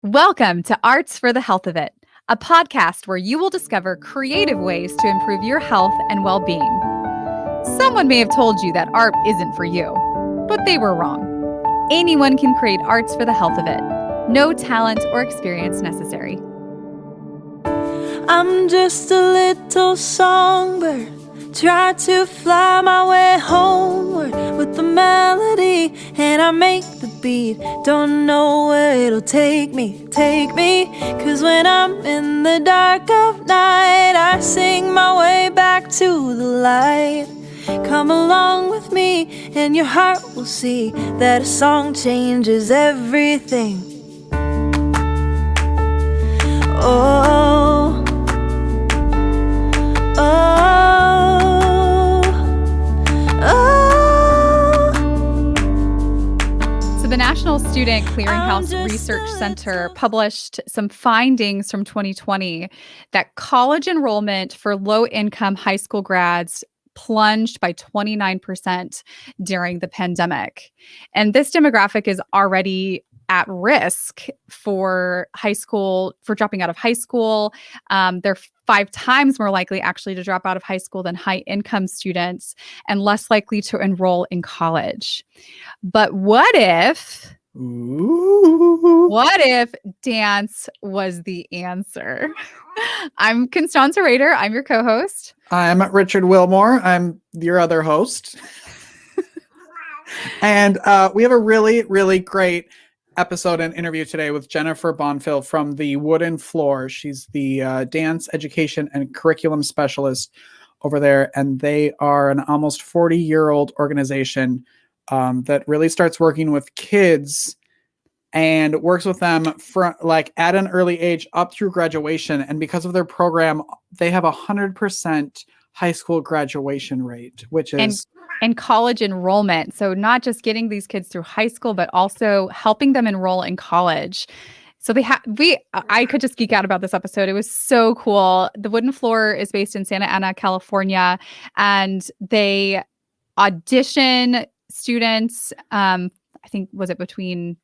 Welcome to Arts for the Health of It, a podcast where you will discover creative ways to improve your health and well-being. Someone may have told you that art isn't for you, but they were wrong. Anyone can create arts for the health of it. No talent or experience necessary. I'm just a little songbird, try to fly my way homeward with the melody, and I make the beat. Don't know where it'll take me, cause when I'm in the dark of night, I sing my way back to the light. Come along with me and your heart will see that a song changes everything. Oh, oh, oh. So the National Student Clearinghouse Research Center published some findings from 2020 that college enrollment for low-income high school grads plunged by 29% during the pandemic. And this demographic is already at risk for dropping out of high school. They're 5 times more likely actually to drop out of high school than high income students and less likely to enroll in college. But what if dance was the answer? I'm Constanza Rader. I'm your co-host. I'm Richard Wilmore. I'm your other host. And we have a really, really great episode and interview today with Jennifer Bonfil from the Wooden Floor. She's the dance education and curriculum specialist over there. And they are an almost 40-year-old organization that really starts working with kids and works with them from at an early age up through graduation. And because of their program, they have 100% high school graduation rate, which is and college enrollment. So not just getting these kids through high school, but also helping them enroll in college. So I could just geek out about this episode. It was so cool. The Wooden Floor is based in Santa Ana, California, and they audition students. I think, was it between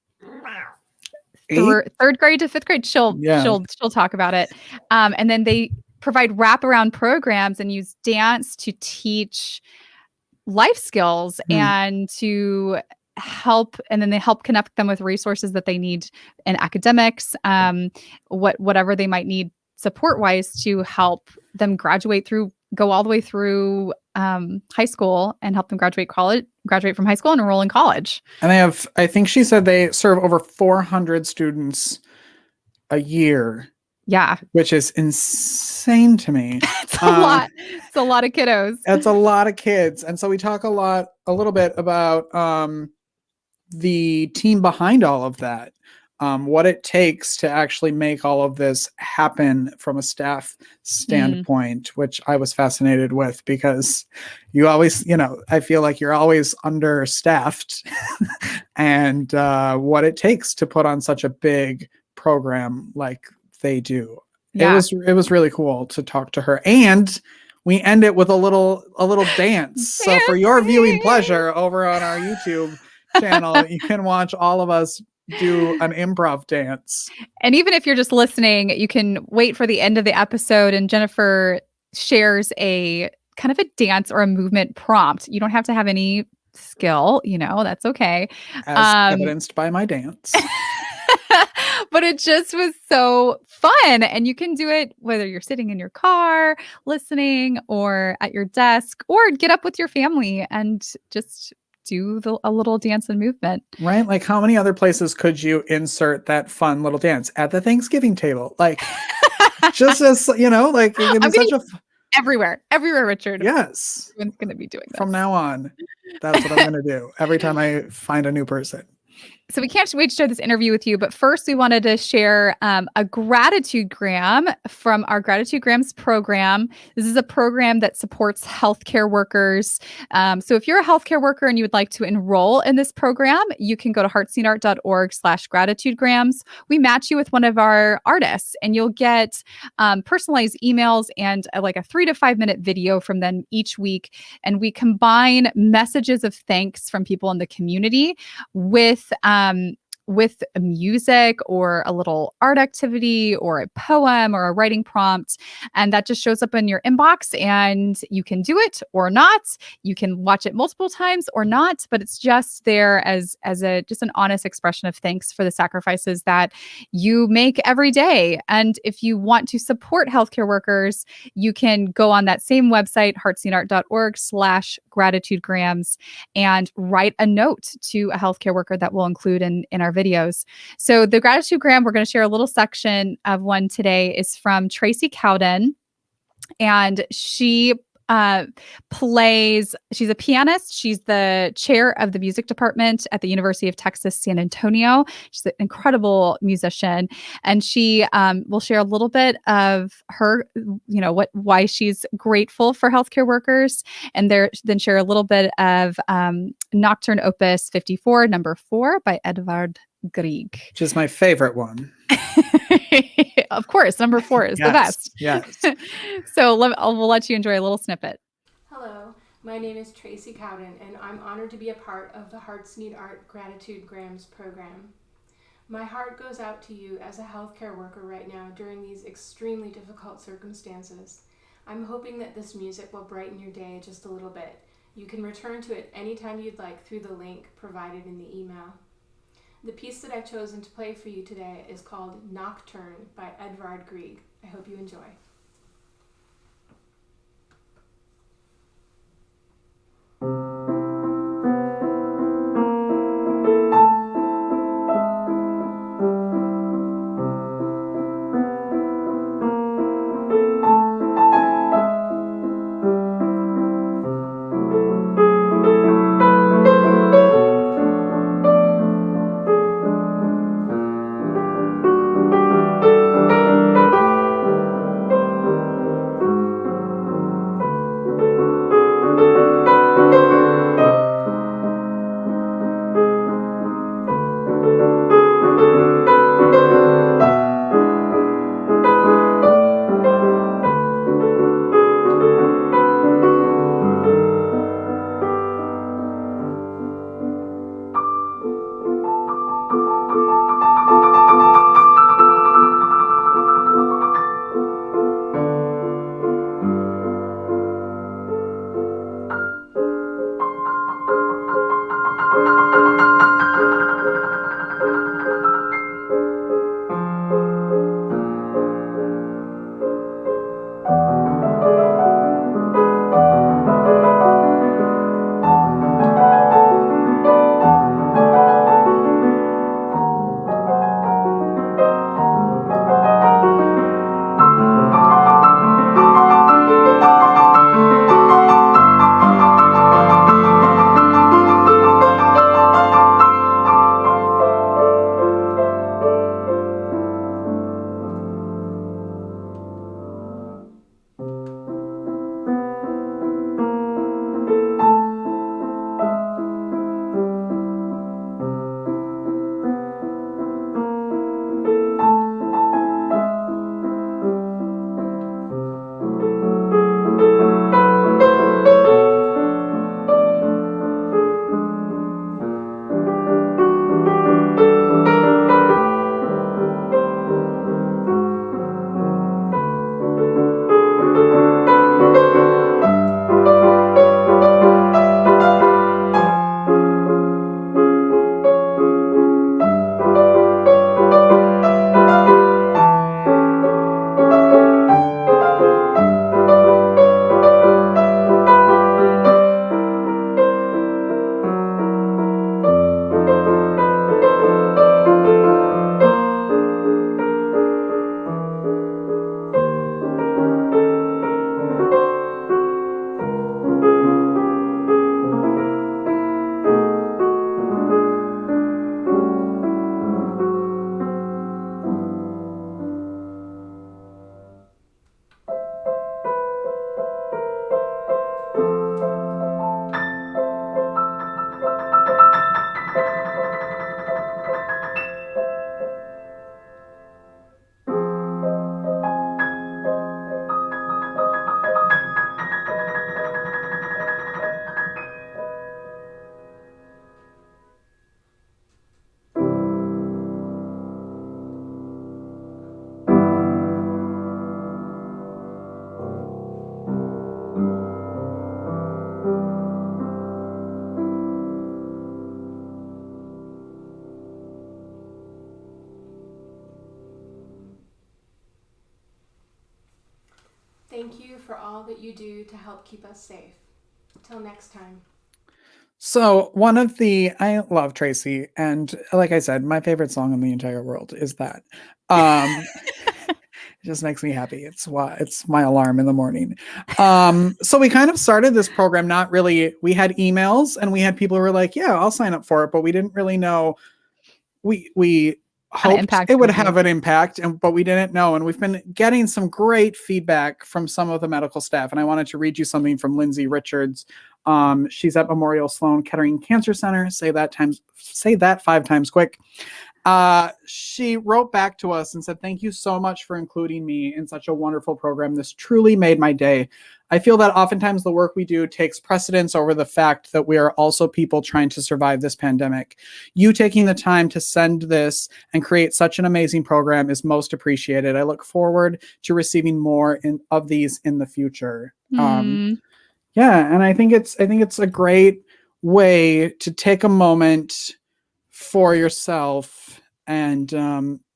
third grade to 5th grade? She'll talk about it. And then they provide wraparound programs and use dance to teach life skills and to help, and then they help connect them with resources that they need in academics, whatever they might need support wise to help them go all the way through high school and help them graduate from high school and enroll in college. And they have, I think she said they serve over 400 students a year. Yeah. Which is insane to me. It's a lot. It's a lot of kiddos. It's a lot of kids. And so we talk a little bit about the team behind all of that, what it takes to actually make all of this happen from a staff standpoint, which I was fascinated with because you always, I feel like you're always understaffed and what it takes to put on such a big program like they do. Yeah. It was really cool to talk to her, and we end it with a little dance. So for your viewing pleasure over on our YouTube channel, you can watch all of us do an improv dance. And even if you're just listening, you can wait for the end of the episode, and Jennifer shares a kind of a dance or a movement prompt. You don't have to have any skill, that's okay. As evidenced by my dance. But it just was so fun. And you can do it whether you're sitting in your car, listening, or at your desk, or get up with your family and just do a little dance and movement. Right? Like, how many other places could you insert that fun little dance? At the Thanksgiving table. Like, just as, it can be such a... Everywhere, Richard. Yes. Everyone's going to be doing that. From now on, that's what I'm going to do every time I find a new person. So we can't wait to share this interview with you. But first, we wanted to share a gratitude gram from our Gratitude Grams program. This is a program that supports healthcare workers. So if you're a healthcare worker and you would like to enroll in this program, you can go to heartseatart.org/gratitudegrams. We match you with one of our artists, and you'll get personalized emails and a 3 to 5 minute video from them each week. And we combine messages of thanks from people in the community with with music or a little art activity or a poem or a writing prompt. And that just shows up in your inbox, and you can do it or not. You can watch it multiple times or not, but it's just there as a just an honest expression of thanks for the sacrifices that you make every day. And if you want to support healthcare workers, you can go on that same website, heartseatart.org/gratitudegrams, and write a note to a healthcare worker that we'll include in our videos. So the gratitude gram, we're going to share a little section of one today, is from Tracy Cowden. And she she's a pianist. She's the chair of the music department at the University of Texas, San Antonio. She's an incredible musician. And she will share a little bit of her, why she's grateful for healthcare workers. And then share a little bit of Nocturne Opus 54, number 4 by Edvard Grieg. Which is my favorite one. Of course, number 4 is the best. Yes. So we'll let you enjoy a little snippet. Hello, my name is Tracy Cowden, and I'm honored to be a part of the Hearts Need Art Gratitude Grams program. My heart goes out to you as a healthcare worker right now during these extremely difficult circumstances. I'm hoping that this music will brighten your day just a little bit. You can return to it anytime you'd like through the link provided in the email. The piece that I've chosen to play for you today is called Nocturne by Edvard Grieg. I hope you enjoy. thank you for all that you do to help keep us safe. Till next time. So I love Tracy, and like I said, my favorite song in the entire world is that. It just makes me happy. It's my alarm in the morning. So we kind of started this program, not really, we had emails and we had people who were like, yeah, I'll sign up for it, but we didn't really know. We hoped it would have an impact, but we didn't know. And we've been getting some great feedback from some of the medical staff. And I wanted to read you something from Lindsay Richards. She's at Memorial Sloan Kettering Cancer Center. Say that 5 times quick. She wrote back to us and said, thank you so much for including me in such a wonderful program. This truly made my day. I feel that oftentimes the work we do takes precedence over the fact that we are also people trying to survive this pandemic. You taking the time to send this and create such an amazing program is most appreciated. I look forward to receiving more of these in the future. Yeah. And I think it's a great way to take a moment for yourself and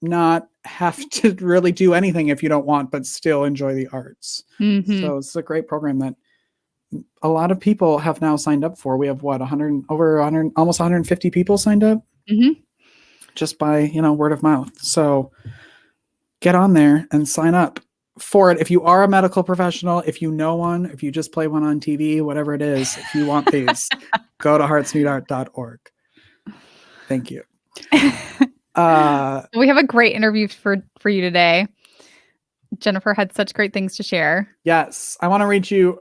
not have to really do anything if you don't want, but still enjoy the arts. So it's a great program that a lot of people have now signed up for. We have over 100, almost 150 people signed up just by, word of mouth. So get on there and sign up for it. If you are a medical professional, if you know one, if you just play one on TV, whatever it is, if you want these, go to heartsneedart.org. Thank you. We have a great interview for you today. Jennifer had such great things to share. Yes. I want to read you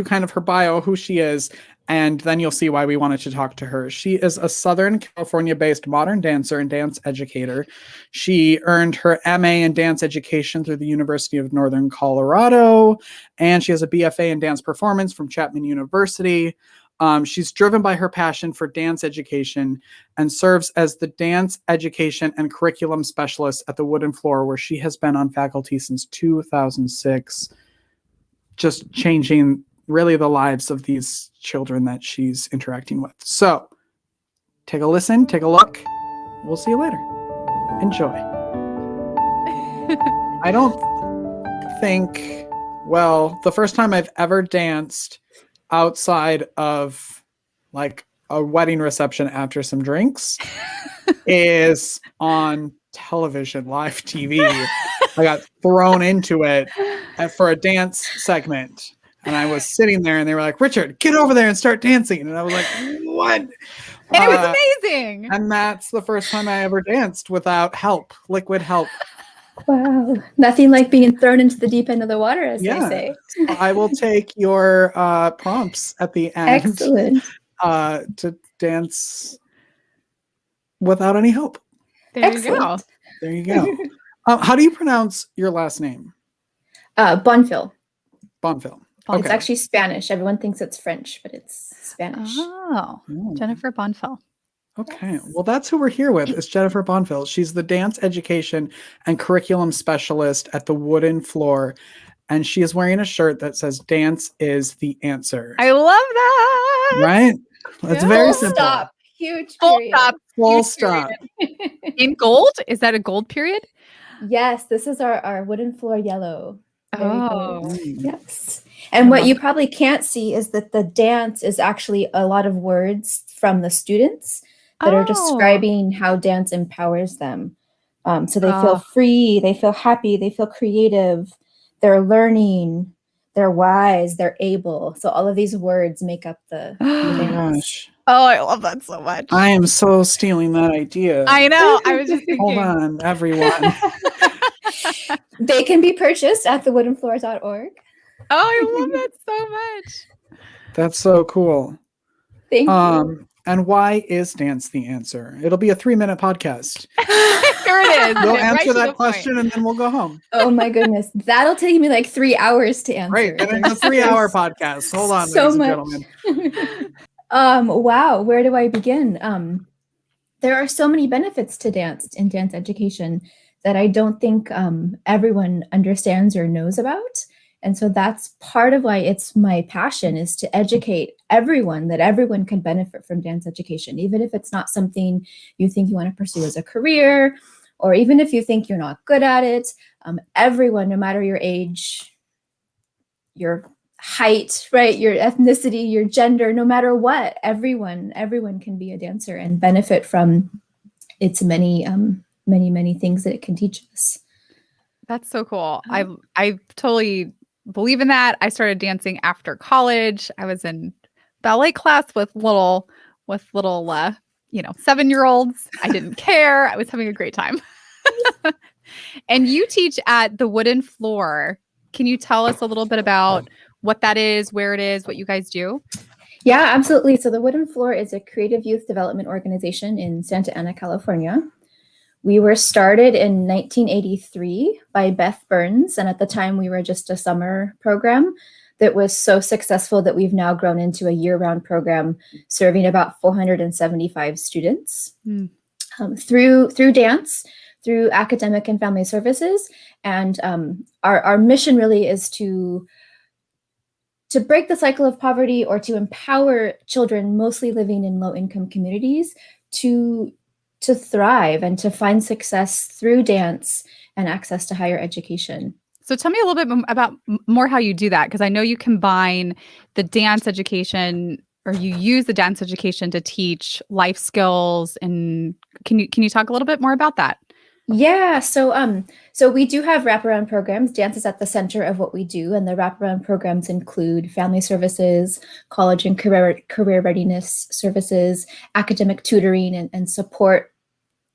kind of her bio, who she is, and then you'll see why we wanted to talk to her. She is a Southern California-based modern dancer and dance educator. She earned her MA in dance education through the University of Northern Colorado, and she has a BFA in dance performance from Chapman University. She's driven by her passion for dance education and serves as the dance education and curriculum specialist at the Wooden Floor, where she has been on faculty since 2006, just changing really the lives of these children that she's interacting with. So take a listen, take a look. We'll see you later. Enjoy. I don't think, the first time I've ever danced outside of like a wedding reception after some drinks is on television, live TV. I got thrown into it for a dance segment, and I was sitting there and they were like, Richard, get over there and start dancing. And I was like, what? And it was amazing. And that's the first time I ever danced without help, liquid help. Wow. Nothing like being thrown into the deep end of the water, as they say. I will take your prompts at the end. Excellent. To dance without any help. There you go. There you go. How do you pronounce your last name? Bonfil. Bonfil. Okay. It's actually Spanish. Everyone thinks it's French, but it's Spanish. Oh. Jennifer Bonfil. Okay. Yes. Well, that's who we're here with, is Jennifer Bonfil. She's the dance education and curriculum specialist at the Wooden Floor. And she is wearing a shirt that says dance is the answer. I love that. Right? It's very simple. Stop. Huge Full period. stop. Full stop. In gold? Is that a gold period? Yes, this is our Wooden Floor yellow. Oh. Yes. And what you probably can't see is that the dance is actually a lot of words from the students that are describing how dance empowers them. So they feel free, they feel happy, they feel creative, they're learning, they're wise, they're able. So all of these words make up the dance. Gosh. Oh, I love that so much. I am so stealing that idea. I know. I was just thinking. Hold on, everyone. They can be purchased at thewoodenfloor.org. Oh, I love that so much. That's so cool. Thank you. And why is dance the answer? It'll be a 3-minute podcast. Here it is. We'll Right answer to that the question point. and then we'll go home. Oh my goodness. That'll take me like 3 hours to answer. Great. And it's a 3-hour podcast. Hold on, So ladies and much. gentlemen. Wow. Where do I begin? There are so many benefits to dance and dance education that I don't think everyone understands or knows about. And so that's part of why it's my passion, is to educate everyone, that everyone can benefit from dance education, even if it's not something you think you want to pursue as a career, or even if you think you're not good at it, everyone, no matter your age, your height, right, your ethnicity, your gender, no matter what, everyone can be a dancer and benefit from its many things that it can teach us. That's so cool. I totally believe in that. I started dancing after college. I was in ballet class with little 7-year-olds. I didn't care. I was having a great time. And you teach at the Wooden Floor. Can you tell us a little bit about what that is, where it is, what you guys do? Yeah, absolutely. So the Wooden Floor is a creative youth development organization in Santa Ana, California. We were started in 1983 by Beth Burns, and at the time we were just a summer program that was so successful that we've now grown into a year-round program serving about 475 students through dance, through academic and family services. And our mission really is to break the cycle of poverty, or to empower children mostly living in low-income communities to thrive and to find success through dance and access to higher education. So tell me a little bit about more how you do that, because I know you combine the dance education, or you use the dance education to teach life skills. And can you talk a little bit more about that? Yeah, so we do have wraparound programs. Dance is at the center of what we do, and the wraparound programs include family services, college and career readiness services, academic tutoring, and support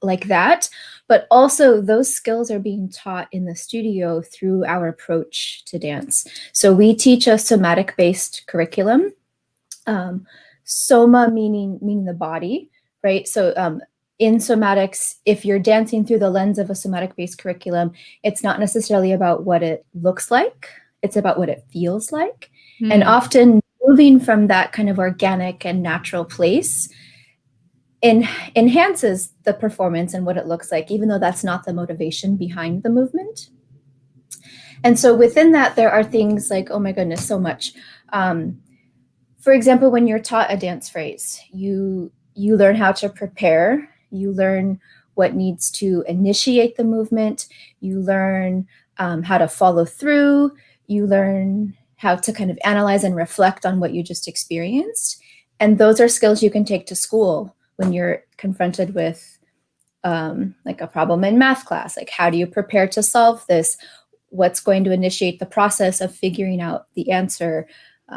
like that. But also those skills are being taught in the studio through our approach to dance. So we teach a somatic-based curriculum. Soma meaning the body, right? So in somatics, if you're dancing through the lens of a somatic-based curriculum, it's not necessarily about what it looks like, it's about what it feels like. And often moving from that kind of organic and natural place enhances the performance and what it looks like, even though that's not the motivation behind the movement. And so within that, there are things like, oh my goodness, so much. For example, when you're taught a dance phrase, you learn how to prepare, you learn what needs to initiate the movement, you learn how to follow through, you learn how to kind of analyze and reflect on what you just experienced. And those are skills you can take to school when you're confronted with like a problem in math class. Like, how do you prepare to solve this? What's going to initiate the process of figuring out the answer?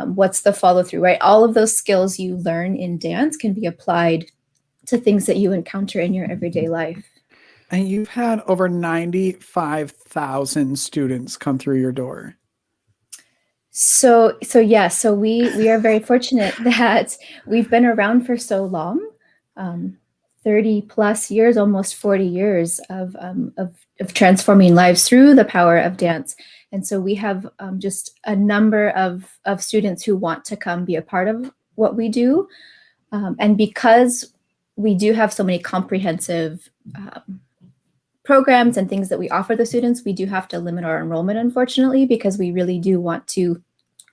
What's the follow through, right? All of those skills you learn in dance can be applied to things that you encounter in your everyday life. And you've had over 95,000 students come through your door. So we are very fortunate that we've been around for so long, 30 plus years, almost 40 years of transforming lives through the power of dance. And so we have just a number of students who want to come be a part of what we do. And because we do have so many comprehensive programs and things that we offer the students, we do have to limit our enrollment, unfortunately, because we really do want to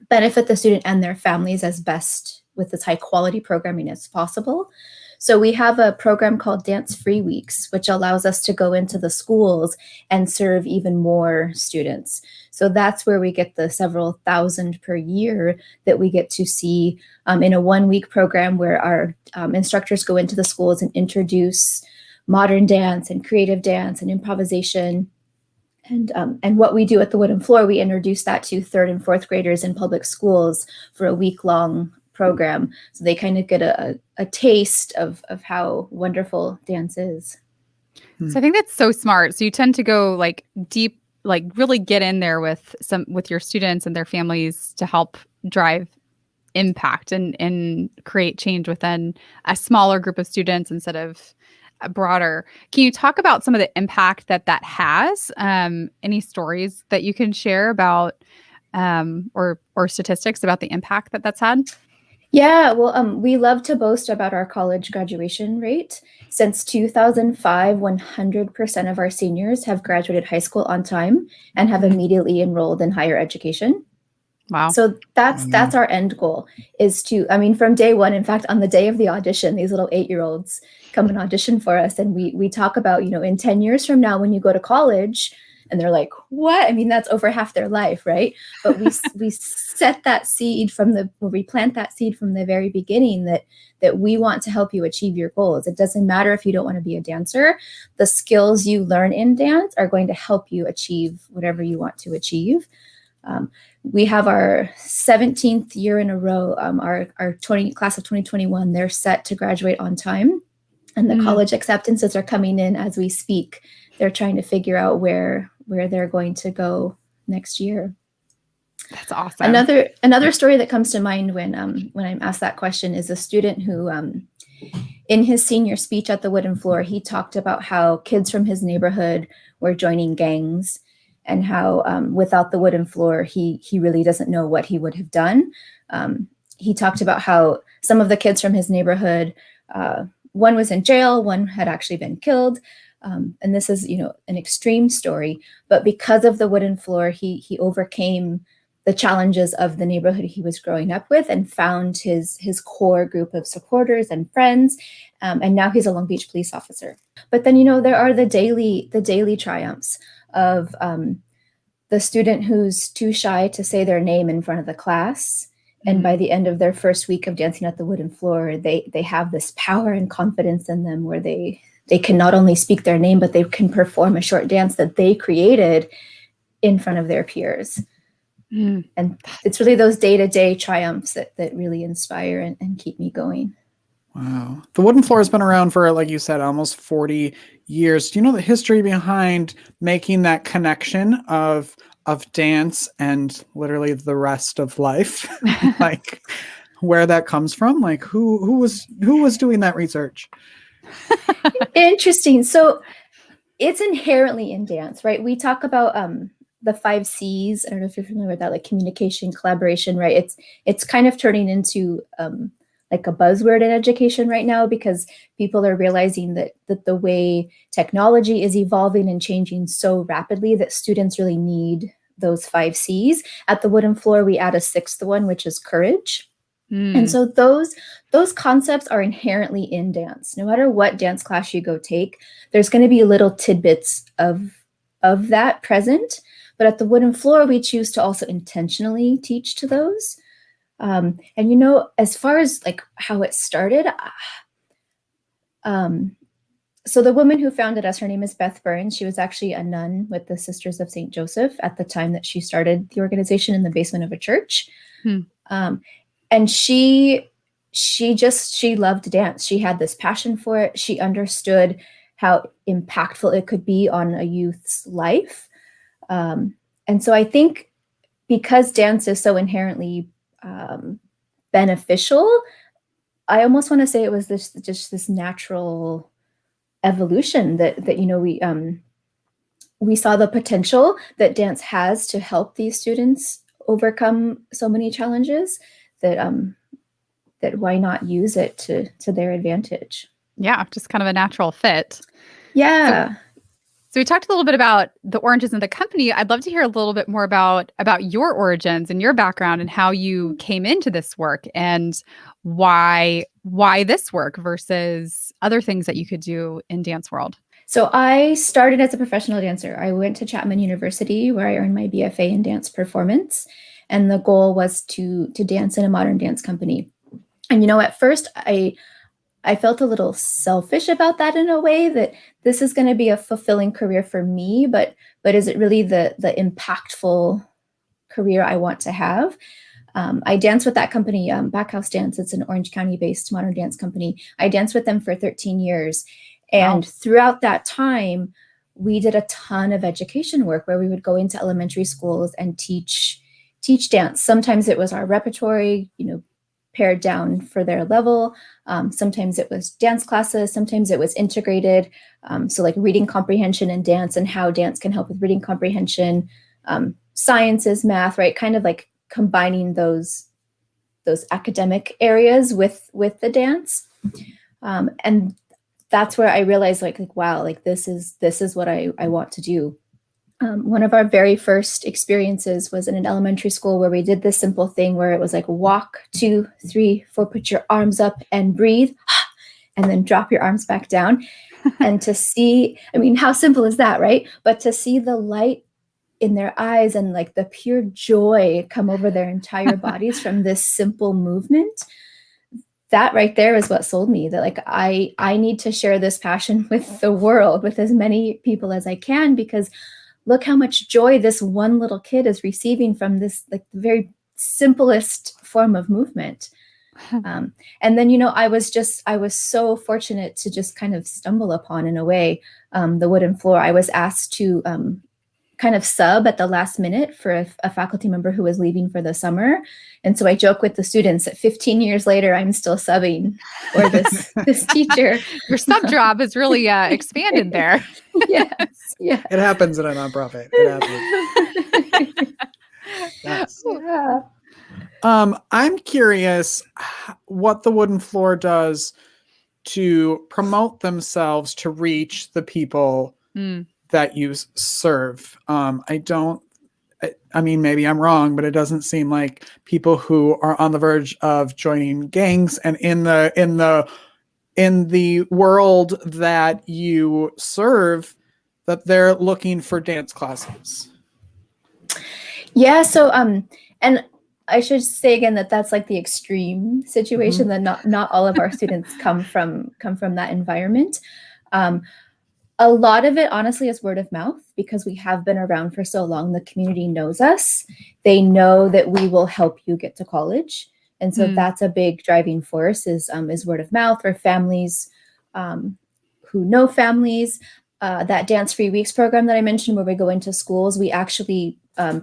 benefit the student and their families as best with as high quality programming as possible. So we have a program called Dance Free Weeks, which allows us to go into the schools and serve even more students. So that's where we get the several thousand per year that we get to see in a 1-week program where our instructors go into the schools and introduce modern dance and creative dance and improvisation. And what we do at the Wooden Floor, we introduce that to 3rd and 4th graders in public schools for a week-long program. So they kind of get a taste of how wonderful dance is. So I think that's so smart. So you tend to go like deep, like really get in there with your students and their families to help drive impact and create change within a smaller group of students instead of a broader. Can you talk about some of the impact that has? Any stories that you can share about or statistics about the impact that that's had? Yeah, well, we love to boast about our college graduation rate. Since 2005, 100% of our seniors have graduated high school on time and have immediately enrolled in higher education. Wow. So that's our end goal, is to, I mean, from day one, in fact, on the day of the audition, these little 8-year-olds come and audition for us. And we talk about, in 10 years from now, when you go to college, and they're like, what? I mean, that's over half their life, right? But we set that seed we plant that seed from the very beginning, that we want to help you achieve your goals. It doesn't matter if you don't want to be a dancer. The skills you learn in dance are going to help you achieve whatever you want to achieve. We have our 17th year in a row. Our class of 2021, they're set to graduate on time, and the college acceptances are coming in as we speak. They're trying to figure out where they're going to go next year. That's awesome. Another story that comes to mind when I'm asked that question is a student who, in his senior speech at the Wooden Floor, he talked about how kids from his neighborhood were joining gangs, and how without the Wooden Floor, he really doesn't know what he would have done. He talked about how some of the kids from his neighborhood, one was in jail, one had actually been killed. And this is, an extreme story, but because of the Wooden Floor, he overcame the challenges of the neighborhood he was growing up with, and found his core group of supporters and friends. And now he's a Long Beach police officer. But then, there are the daily triumphs of the student who's too shy to say their name in front of the class. And by the end of their first week of dancing at the Wooden Floor, they have this power and confidence in them, where they can not only speak their name, but they can perform a short dance that they created in front of their peers. And it's really those day-to-day triumphs that really inspire and keep me going. Wow. The Wooden Floor has been around for, like you said, almost 40 years. Do you know the history behind making that connection of dance and literally the rest of life? Like, where that comes from? Like, who was doing that research? Interesting. So it's inherently in dance, right? We talk about the 5 C's. I don't know if you're familiar with that, like communication, collaboration, right? It's kind of turning into like a buzzword in education right now, because people are realizing that the way technology is evolving and changing so rapidly, that students really need those 5 C's. At the Wooden Floor, we add a 6th one, which is courage. And so those concepts are inherently in dance. No matter what dance class you go take, there's going to be little tidbits of that present. But at the Wooden Floor, we choose to also intentionally teach to those. And as far as like how it started, so the woman who founded us, her name is Beth Burns. She was actually a nun with the Sisters of St. Joseph at the time that she started the organization in the basement of a church. And she loved dance. She had this passion for it. She understood how impactful it could be on a youth's life. And so I think because dance is so inherently beneficial, I almost want to say it was this natural evolution that we saw the potential that dance has to help these students overcome so many challenges, that why not use it to their advantage? Yeah, just kind of a natural fit. Yeah. So we talked a little bit about the origins of the company. I'd love to hear a little bit more about your origins and your background, and how you came into this work, and why this work versus other things that you could do in dance world. So I started as a professional dancer. I went to Chapman University, where I earned my BFA in dance performance. And the goal was to dance in a modern dance company. And, at first I felt a little selfish about that, in a way, that this is going to be a fulfilling career for me, but is it really the impactful career I want to have? I danced with that company, Backhouse Dance. It's an Orange County-based modern dance company. I danced with them for 13 years. And throughout that time, we did a ton of education work, where we would go into elementary schools and teach dance. Sometimes it was our repertory, pared down for their level. Sometimes it was dance classes. Sometimes it was integrated. So like reading comprehension and dance, and how dance can help with reading comprehension, sciences, math, right? Kind of like combining those academic areas with the dance. And that's where I realized like, wow, like this is what I want to do. One of our very first experiences was in an elementary school where we did this simple thing where it was like walk, 2, 3, 4, put your arms up and breathe, and then drop your arms back down. And to see, I mean, how simple is that, right? But to see the light in their eyes and like the pure joy come over their entire bodies from this simple movement, that right there is what sold me, that like I need to share this passion with the world, with as many people as I can, because look how much joy this one little kid is receiving from this, like the very simplest form of movement. And then, you know, I was so fortunate to just kind of stumble upon, in a way, the wooden floor. I was asked to kind of sub at the last minute for a faculty member who was leaving for the summer. And so I joke with the students that 15 years later, I'm still subbing for this teacher. Your sub job has really expanded there. Yes. Yeah. It happens in a nonprofit. It happens. Yes. Yeah. I'm curious what the wooden floor does to promote themselves to reach the people that you serve. I mean, maybe I'm wrong, but it doesn't seem like people who are on the verge of joining gangs and in the world that you serve, that they're looking for dance classes. Yeah. So, and I should say again that that's like the extreme situation, that not all of our students come from that environment. A lot of it, honestly, is word of mouth, because we have been around for so long. The community knows us. They know that we will help you get to college. And so that's a big driving force, is word of mouth, or families who know families. That Dance Free Weeks program that I mentioned, where we go into schools, we actually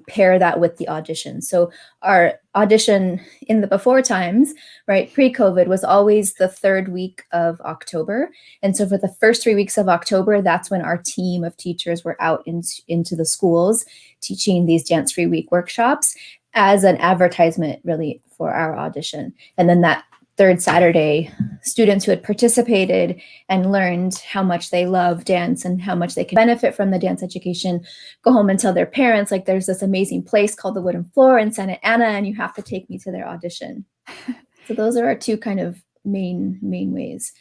pair that with the audition. So our audition in the before times, right, pre-COVID, was always the third week of October. And so for the first 3 weeks of October, that's when our team of teachers were out into the schools teaching these Dance Free Week workshops as an advertisement, really, for our audition. And then that third Saturday, students who had participated and learned how much they love dance and how much they can benefit from the dance education go home and tell their parents, like, there's this amazing place called the Wooden Floor in Santa Ana, and you have to take me to their audition. So those are our two kind of main ways.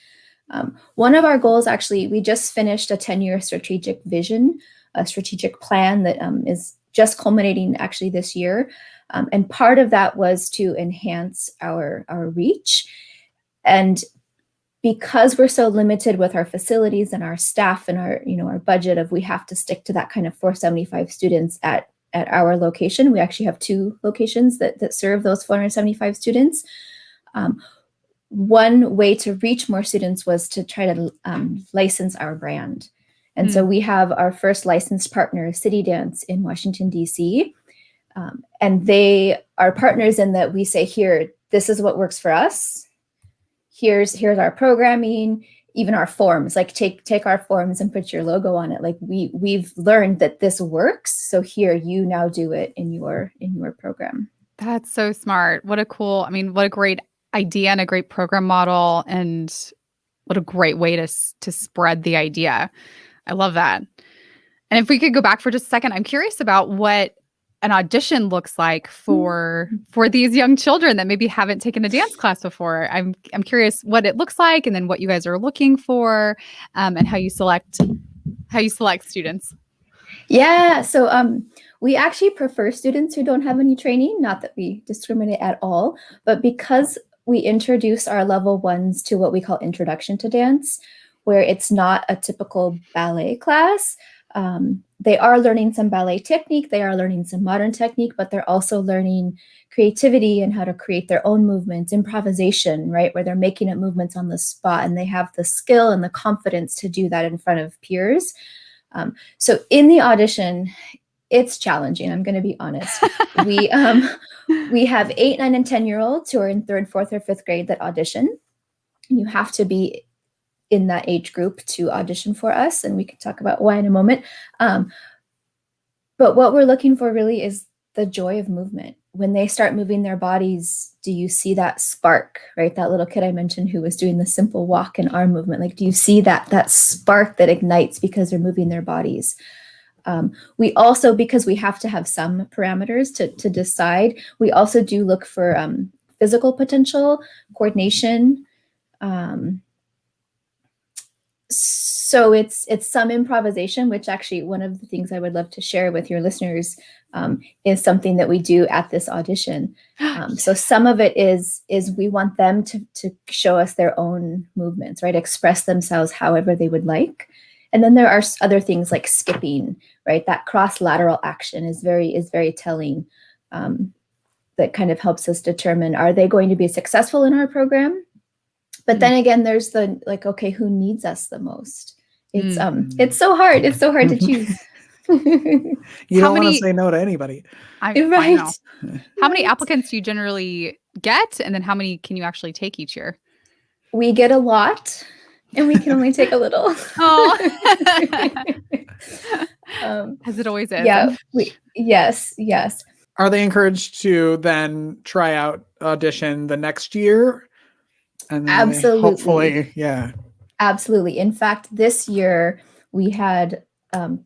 One of our goals, actually, we just finished a 10-year strategic vision, a strategic plan that is just culminating actually this year. And part of that was to enhance our reach. And because we're so limited with our facilities and our staff and our budget of, we have to stick to that kind of 475 students at our location. We actually have 2 locations that serve those 475 students. One way to reach more students was to try to license our brand. And so we have our first licensed partner, City Dance, in Washington, D.C., and they are partners in that we say, here, this is what works for us. Here's our programming, even our forms. Like, take our forms and put your logo on it. Like, we've learned that this works. So here, you now do it in your program. That's so smart. What a great idea and a great program model, and what a great way to spread the idea. I love that. And if we could go back for just a second, I'm curious about what an audition looks like for these young children that maybe haven't taken a dance class before. I'm curious what it looks like, and then what you guys are looking for, and how you select students. Yeah, so we actually prefer students who don't have any training. Not that we discriminate at all, but because we introduce our level 1s to what we call Introduction to Dance, where it's not a typical ballet class. They are learning some ballet technique, they are learning some modern technique, but they're also learning creativity and how to create their own movements, improvisation, right, where they're making up movements on the spot, and they have the skill and the confidence to do that in front of peers. So in the audition, it's challenging, I'm going to be honest. We have 8, 9, and 10-year-olds who are in 3rd, 4th, or 5th grade that audition. You have to be in that age group to audition for us, and we can talk about why in a moment. But what we're looking for really is the joy of movement. When they start moving their bodies, do you see that spark, right? That little kid I mentioned who was doing the simple walk and arm movement. Like, do you see that spark that ignites because they're moving their bodies? We also, because we have to have some parameters to decide, we also do look for physical potential, coordination. So it's some improvisation, which actually one of the things I would love to share with your listeners is something that we do at this audition. So some of it is we want them to show us their own movements, right? Express themselves however they would like. And then there are other things like skipping, right? That cross-lateral action is very telling. That kind of helps us determine, are they going to be successful in our program? But then again, there's the like, okay, who needs us the most? It's so hard. It's so hard to choose. You don't want to say no to anybody. I Right. know. How many applicants do you generally get? And then how many can you actually take each year? We get a lot and we can only take a little. As it always is. Yeah. Yes. Are they encouraged to then try out audition the next year? And then Absolutely. hopefully, yeah. Absolutely. In fact, this year we had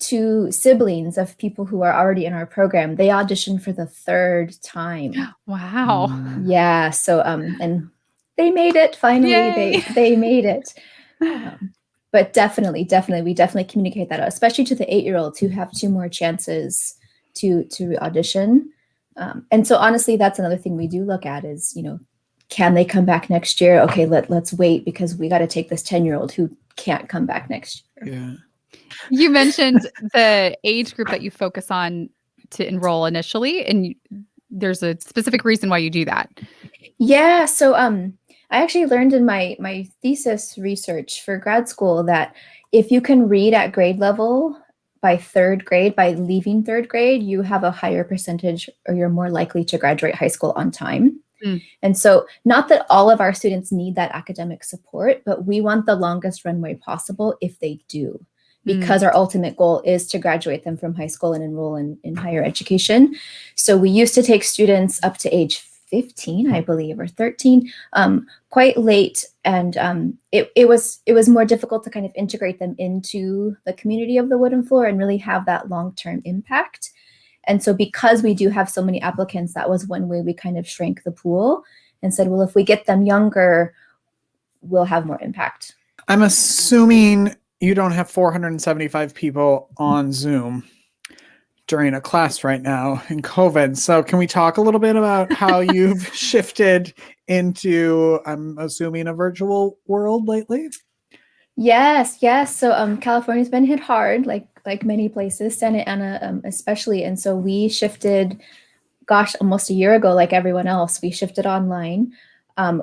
2 siblings of people who are already in our program. They auditioned for the 3rd time. Wow. Yeah. So and they made it finally. They made it. But definitely, we definitely communicate that out, especially to the 8-year-olds who have 2 more chances to audition. And so honestly, that's another thing we do look at is, can they come back next year? Okay, let's wait because we got to take this 10-year-old who can't come back next year. Yeah. You mentioned the age group that you focus on to enroll initially, and there's a specific reason why you do that. Yeah. So I actually learned in my thesis research for grad school that if you can read at grade level by 3rd grade, by leaving 3rd grade, you have a higher percentage or you're more likely to graduate high school on time. And so not that all of our students need that academic support, but we want the longest runway possible if they do, because our ultimate goal is to graduate them from high school and enroll in higher education. So we used to take students up to age 15, I believe, or 13, quite late. And it was more difficult to kind of integrate them into the community of the wooden floor and really have that long-term impact. And so because we do have so many applicants, that was one way we kind of shrank the pool and said, well, if we get them younger, we'll have more impact. I'm assuming you don't have 475 people on Zoom during a class right now in COVID. So can we talk a little bit about how you've shifted into, I'm assuming, a virtual world lately? Yes. So California's been hit hard, like many places, Santa Ana especially. And so we shifted, almost a year ago, like everyone else, we shifted online. And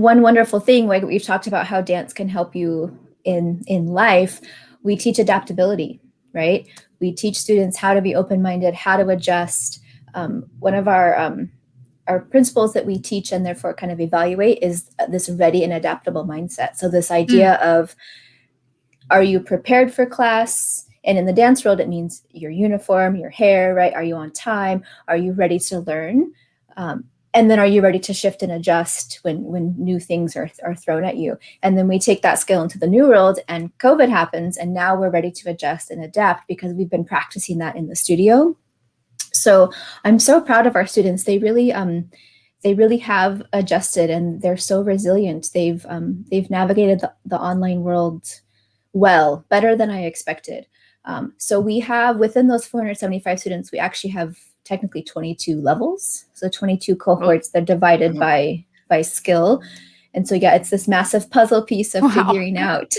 one wonderful thing, like we've talked about how dance can help you in life, we teach adaptability, right? We teach students how to be open-minded, how to adjust. One of our principles that we teach and therefore kind of evaluate is this ready and adaptable mindset. So this idea of, are you prepared for class? And in the dance world, it means your uniform, your hair, right? Are you on time? Are you ready to learn? And then are you ready to shift and adjust when new things are thrown at you? And then we take that skill into the new world and COVID happens. And now we're ready to adjust and adapt because we've been practicing that in the studio. So I'm so proud of our students. They really have adjusted and they're so resilient. They've navigated the online world well, better than I expected. So we have, within those 475 students, we actually have technically 22 levels. So 22 cohorts, they're divided by skill. And so, yeah, it's this massive puzzle piece of figuring out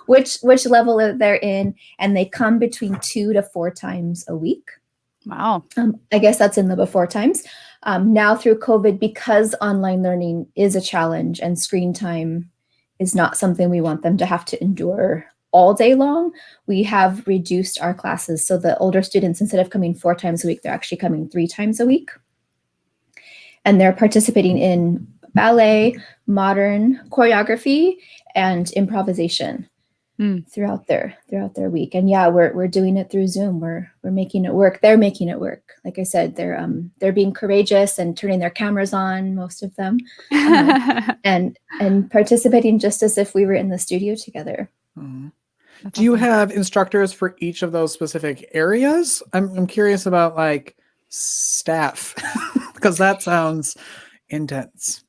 which level they're in. And they come between 2 to 4 times a week. Wow. I guess that's in the before times. Now through COVID, because online learning is a challenge and screen time is not something we want them to have to endure all day long, we have reduced our classes. So the older students, instead of coming 4 times a week, they're actually coming 3 times a week. And they're participating in ballet, modern choreography, and improvisation throughout their week. And yeah, we're doing it through Zoom. We're making it work. They're making it work. Like I said, they're being courageous and turning their cameras on, most of them, and participating just as if we were in the studio together. Mm-hmm. Do you have instructors for each of those specific areas? I'm curious about like staff because that sounds intense.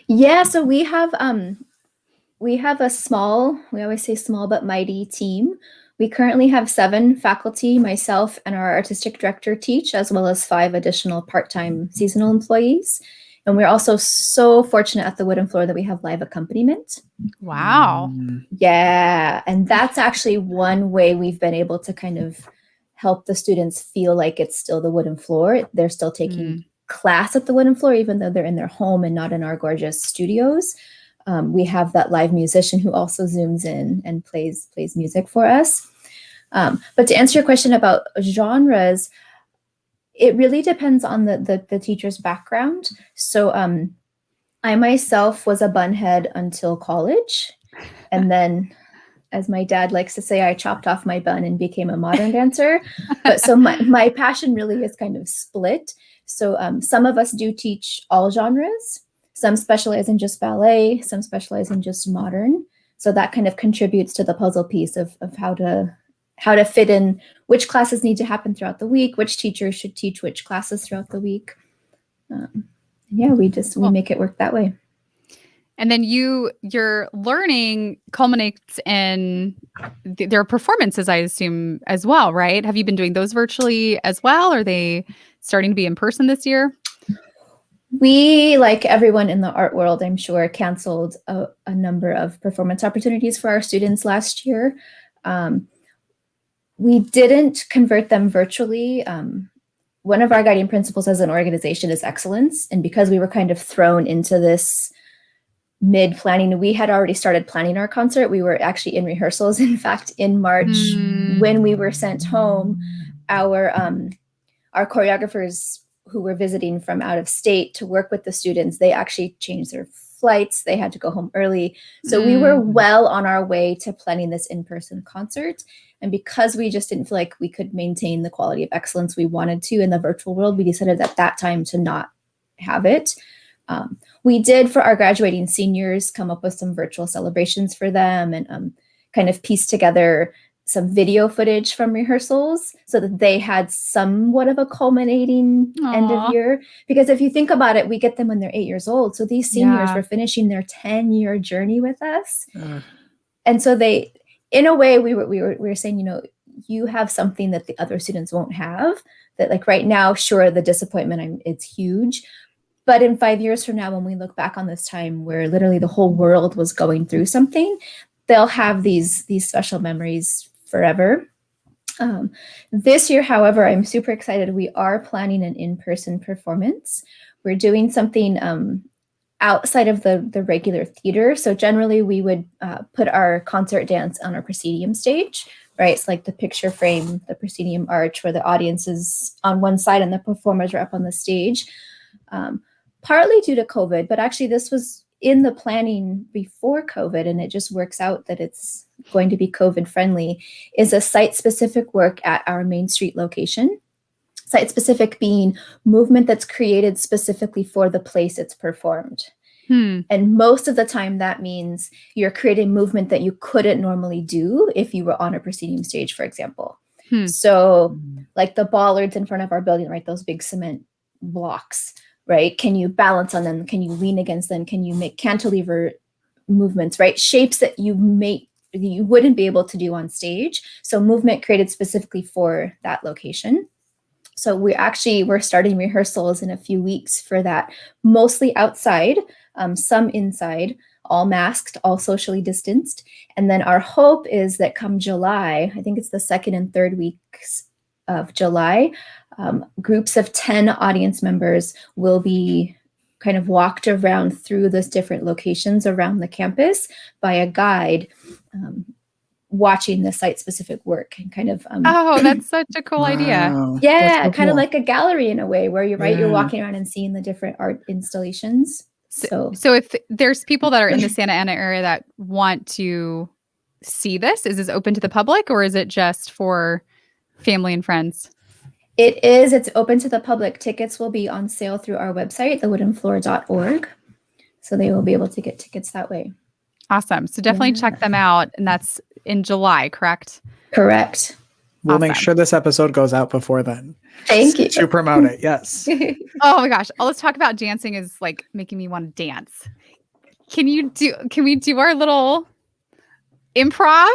Yeah, so we have a small, we always say small but mighty team. We currently have 7 faculty, myself and our artistic director teach, as well as 5 additional part-time seasonal employees. And we're also so fortunate at the Wooden Floor that we have live accompaniment. Wow. Yeah. And that's actually one way we've been able to kind of help the students feel like it's still the Wooden Floor. They're still taking class at the Wooden Floor, even though they're in their home and not in our gorgeous studios. We have that live musician who also zooms in and plays music for us. But to answer your question about genres, it really depends on the teacher's background. So I myself was a bunhead until college. And then, as my dad likes to say, I chopped off my bun and became a modern dancer. But so my passion really is kind of split. So some of us do teach all genres. Some specialize in just ballet, some specialize in just modern. So that kind of contributes to the puzzle piece of how to fit in which classes need to happen throughout the week, which teachers should teach which classes throughout the week. We make it work that way. And then your learning culminates in their performances, I assume, as well, right? Have you been doing those virtually as well? Are they starting to be in person this year? We, like everyone in the art world, I'm sure, canceled a number of performance opportunities for our students last year. We didn't convert them virtually. One of our guiding principles as an organization is excellence. And because we were kind of thrown into this mid-planning, we had already started planning our concert. We were actually in rehearsals. In fact, in March, when we were sent home, our choreographers who were visiting from out of state to work with the students, they actually changed their flights. They had to go home early. So we were well on our way to planning this in-person concert. And because we just didn't feel like we could maintain the quality of excellence we wanted to in the virtual world, we decided at that time to not have it. We did, for our graduating seniors, come up with some virtual celebrations for them and kind of piece together some video footage from rehearsals so that they had somewhat of a culminating end of year. Because if you think about it, we get them when they're 8 years old. So these seniors were finishing their 10-year journey with us. And so they, in a way, we were saying, you have something that the other students won't have. That, like, right now, sure, the disappointment, it's huge. But in 5 years from now, when we look back on this time where literally the whole world was going through something, they'll have these special memories forever. This year, however, I'm super excited. We are planning an in-person performance. We're doing something outside of the regular theater. So generally, we would put our concert dance on our proscenium stage, right? It's like the picture frame, the proscenium arch, where the audience is on one side and the performers are up on the stage. Partly due to COVID, but actually this was in the planning before COVID, and it just works out that it's going to be COVID friendly, is a site-specific work at our Main Street location. Site-specific being movement that's created specifically for the place it's performed. And most of the time that means you're creating movement that you couldn't normally do if you were on a proscenium stage, for example. So like the bollards in front of our building, right? Those big cement blocks, right? Can you balance on them? Can you lean against them? Can you make cantilever movements, right? Shapes that you wouldn't be able to do on stage. So movement created specifically for that location. So we're starting rehearsals in a few weeks for that, mostly outside, some inside, all masked, all socially distanced. And then our hope is that come July, I think it's the 2nd and 3rd weeks of July, groups of 10 audience members will be kind of walked around through those different locations around the campus by a guide, watching the site-specific work and kind of that's such a cool idea. Yeah, so kind of like a gallery in a way where you're walking around and seeing the different art installations. So if there's people that are in the Santa Ana area that want to see this, is this open to the public or is it just for family and friends? It's open to the public. Tickets will be on sale through our website, thewoodenfloor.org. So they will be able to get tickets that way. Awesome. So definitely check them out. And that's in July, correct? Correct. We'll make Awesome. sure this episode goes out before then. Thank you. To promote it. Yes. Oh my gosh. All this talk about dancing is like making me want to dance. Can we do our little improv?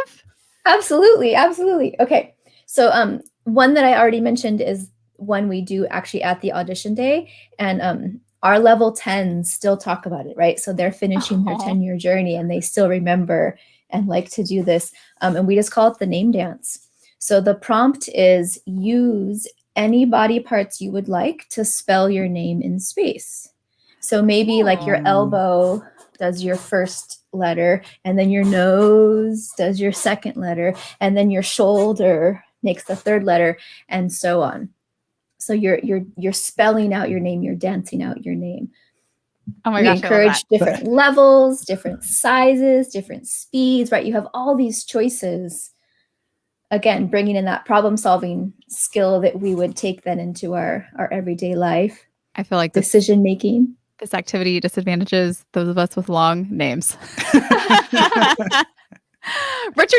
Absolutely. Absolutely. Okay. So one that I already mentioned is one we do actually at the audition day. And our level 10s still talk about it, right? So they're finishing their 10-year journey and they still remember and like to do this. And we just call it the name dance. So the prompt is use any body parts you would like to spell your name in space. So maybe like your elbow does your first letter, and then your nose does your second letter, and then your shoulder makes the third letter, and so on. So you're spelling out your name, you're dancing out your name. Oh my we gosh, encourage different levels, different sizes, different speeds, right? You have all these choices. Again, bringing in that problem-solving skill that we would take then into our everyday life. I feel like decision making. This activity disadvantages those of us with long names. Richard,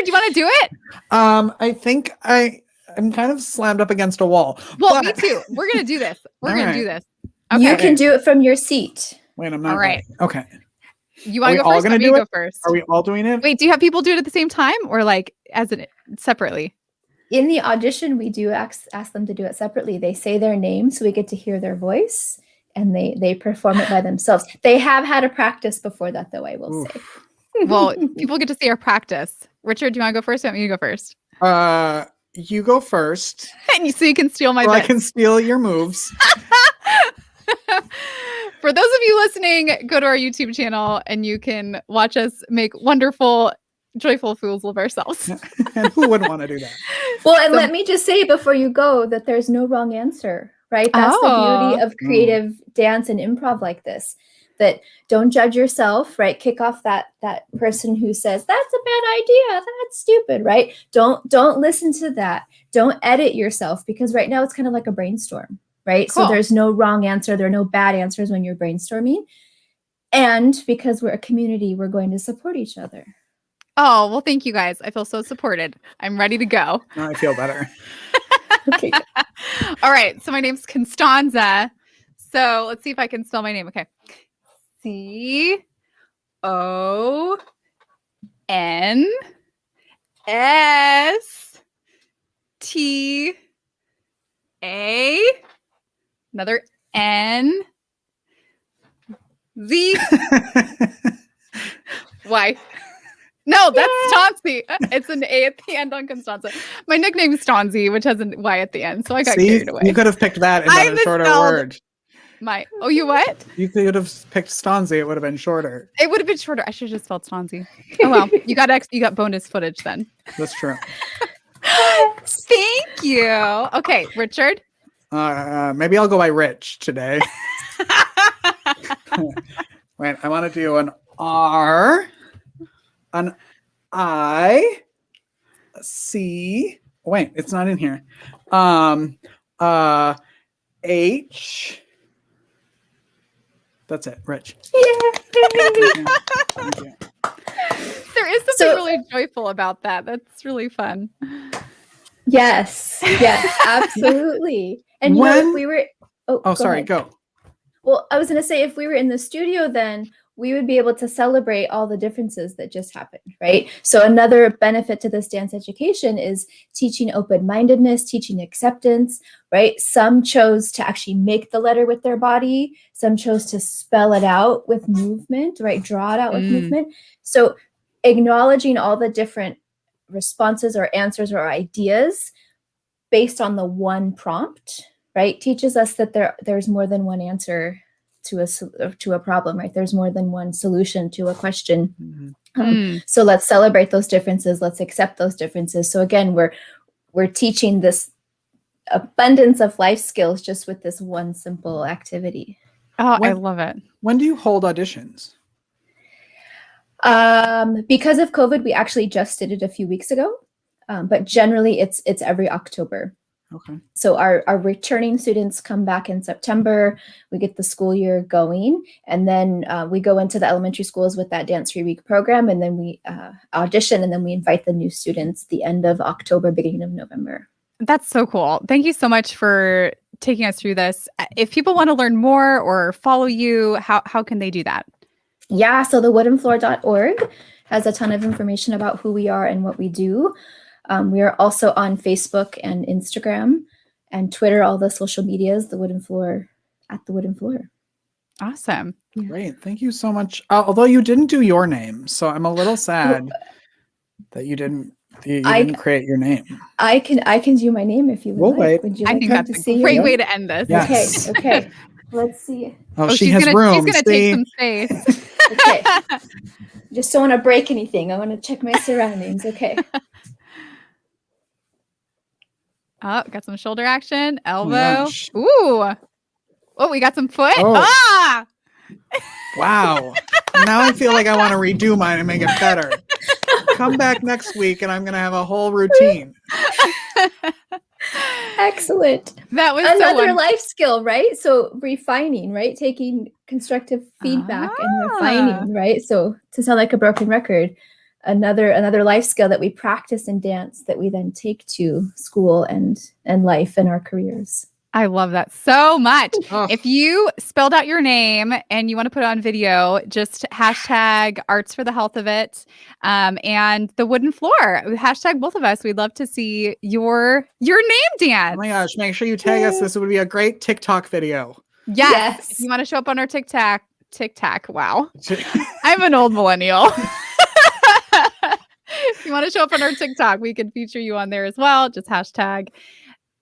do you want to do it? I think I'm kind of slammed up against a wall. Well, me too. We're gonna do this. We're gonna do this. Okay. You can do it from your seat. Wait, I'm not. All right. Ready. Okay. You want to go first? Gonna do go it? first. Are we all doing it? Wait, do you have people do it at the same time or like as it separately? In the audition, we do ask them to do it separately. They say their name so we get to hear their voice, and they perform it by themselves. They have had a practice before that, though, I will say. Well, people get to see our practice. Richard, do you want to go first? Or want me to go first? You go first. And so you can steal my bits. I can steal your moves. For those of you listening, go to our YouTube channel and you can watch us make wonderful, joyful fools of ourselves. And who wouldn't want to do that? Well, and let me just say before you go that there's no wrong answer, right? That's the beauty of creative dance and improv like this. That don't judge yourself, right? Kick off that person who says, that's a bad idea, that's stupid, right? Don't listen to that. Don't edit yourself, because right now it's kind of like a brainstorm, right? Cool. So there's no wrong answer. There are no bad answers when you're brainstorming. And because we're a community, we're going to support each other. Oh, well, thank you guys. I feel so supported. I'm ready to go. I feel better. Okay. All right. So my name's Constanza. So let's see if I can spell my name. Okay. C-O-N-S-T-A, another N, Z. Why? No, that's Stanzi. It's an A at the end on Constanza. My nickname is Stanzi, which has a Y at the end, so I got carried away. You could have picked that and done a shorter word. You what? You could have picked Stanzi. It would have been shorter. It would have been shorter. I should have just spelled Stanzi. Oh well, you got bonus footage then. That's true. Thank you. Okay, Richard. Maybe I'll go by Rich today. Wait, I want to do an R, an I, a C. Wait, it's not in here. H. That's it, Rich. There is something really joyful about that. That's really fun. Yes, absolutely. And if we were go. Well, I was going to say, if we were in the studio, then we would be able to celebrate all the differences that just happened, right? So another benefit to this dance education is teaching open-mindedness, teaching acceptance, right? Some chose to actually make the letter with their body. Some chose to spell it out with movement, right? Draw it out with movement. So acknowledging all the different responses or answers or ideas based on the one prompt, right, teaches us that there's more than one answer to a problem, right? There's more than one solution to a question. So let's celebrate those differences. Let's accept those differences. So again, we're teaching this abundance of life skills just with this one simple activity. Oh, I love it. When do you hold auditions? Because of COVID, we actually just did it a few weeks ago. But generally it's every October. Okay. So our returning students come back in September. We get the school year going, and then we go into the elementary schools with that Dance 3 Week program, and then we audition, and then we invite the new students the end of October, beginning of November. That's so cool. Thank you so much for taking us through this. If people want to learn more or follow you, how can they do that? Yeah, so the woodenfloor.org has a ton of information about who we are and what we do. We are also on Facebook and Instagram and Twitter, all the social medias, the Wooden Floor, at the Wooden Floor. Awesome. Great. Thank you so much. Although you didn't do your name, so I'm a little sad that you didn't create your name. I can do my name if you would. We'll like. wait. Would you I like think that's to a see great your way name? to end this. Yes. Okay. Let's see. Oh, she she's has gonna, room. She's going to take some space. Okay. Just don't want to break anything. I want to check my surroundings. Okay. Oh, got some shoulder action, my elbow. gosh. Ooh. Oh, we got some foot. Oh. Ah! Wow. Now I feel like I want to redo mine and make it better. Come back next week and I'm going to have a whole routine. Excellent. That was Another so life skill, right? So refining, right? Taking constructive feedback and refining, right? So to sound like a broken record, another life skill that we practice in dance that we then take to school and life and our careers. I love that so much. Oh. If you spelled out your name and you want to put it on video, just hashtag arts for the health of it and the wooden floor. Hashtag both of us. We'd love to see your name dance. Oh my gosh. Make sure you tag us. This would be a great TikTok video. Yes. If you want to show up on our TikTok. Wow. I'm an old millennial. If you want to show up on our TikTok, we can feature you on there as well. Just hashtag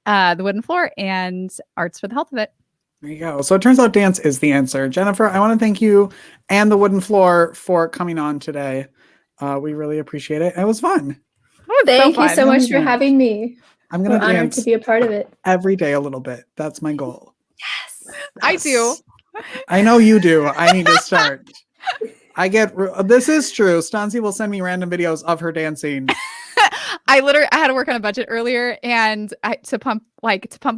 the wooden floor and arts for the health of it. There you go. So it turns out dance is the answer. Jennifer, I want to thank you and the wooden floor for coming on today. We really appreciate it. It was fun. Thank you so much for Amazing. having me. I'm going to We're honored dance to be a part of it. every day a little bit. That's my goal. Yes. I do. I know you do. I need to start. This is true. Stancy will send me random videos of her dancing. I had to work on a budget earlier, and to pump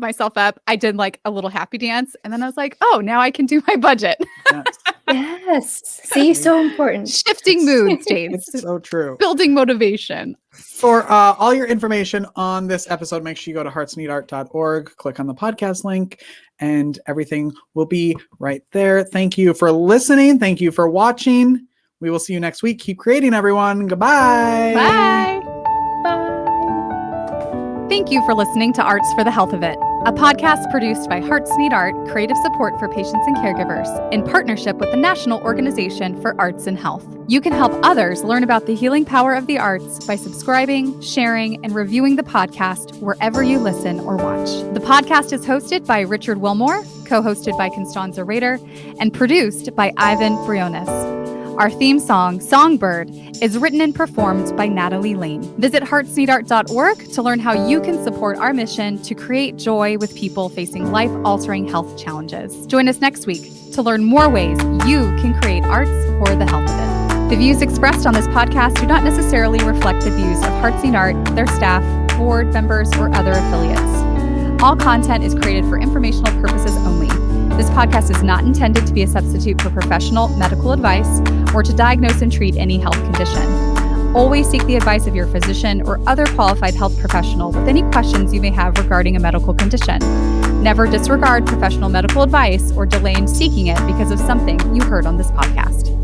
myself up, I did like a little happy dance, and then I was like, oh, now I can do my budget. Yes. Yes. See, so important. Shifting mood states, It's so true. building motivation. For all your information on this episode, make sure you go to heartsneedart.org, click on the podcast link, and everything will be right there. Thank you for listening. Thank you for watching. We will see you next week. Keep creating, everyone. Goodbye. Bye. Bye. Thank you for listening to Arts for the Health of It, a podcast produced by Hearts Need Art Creative Support for Patients and Caregivers in partnership with the National Organization for Arts and Health. You can help others learn about the healing power of the arts by subscribing, sharing, and reviewing the podcast wherever you listen or watch. The podcast is hosted by Richard Wilmore, co-hosted by Constanza Rader, and produced by Ivan Briones. Our theme song, Songbird, is written and performed by Natalie Lane. Visit heartsneedart.org to learn how you can support our mission to create joy with people facing life-altering health challenges. Join us next week to learn more ways you can create arts for the health of it. The views expressed on this podcast do not necessarily reflect the views of Hearts Need Art, their staff, board members, or other affiliates. All content is created for informational purposes only. This podcast is not intended to be a substitute for professional medical advice or to diagnose and treat any health condition. Always seek the advice of your physician or other qualified health professional with any questions you may have regarding a medical condition. Never disregard professional medical advice or delay in seeking it because of something you heard on this podcast.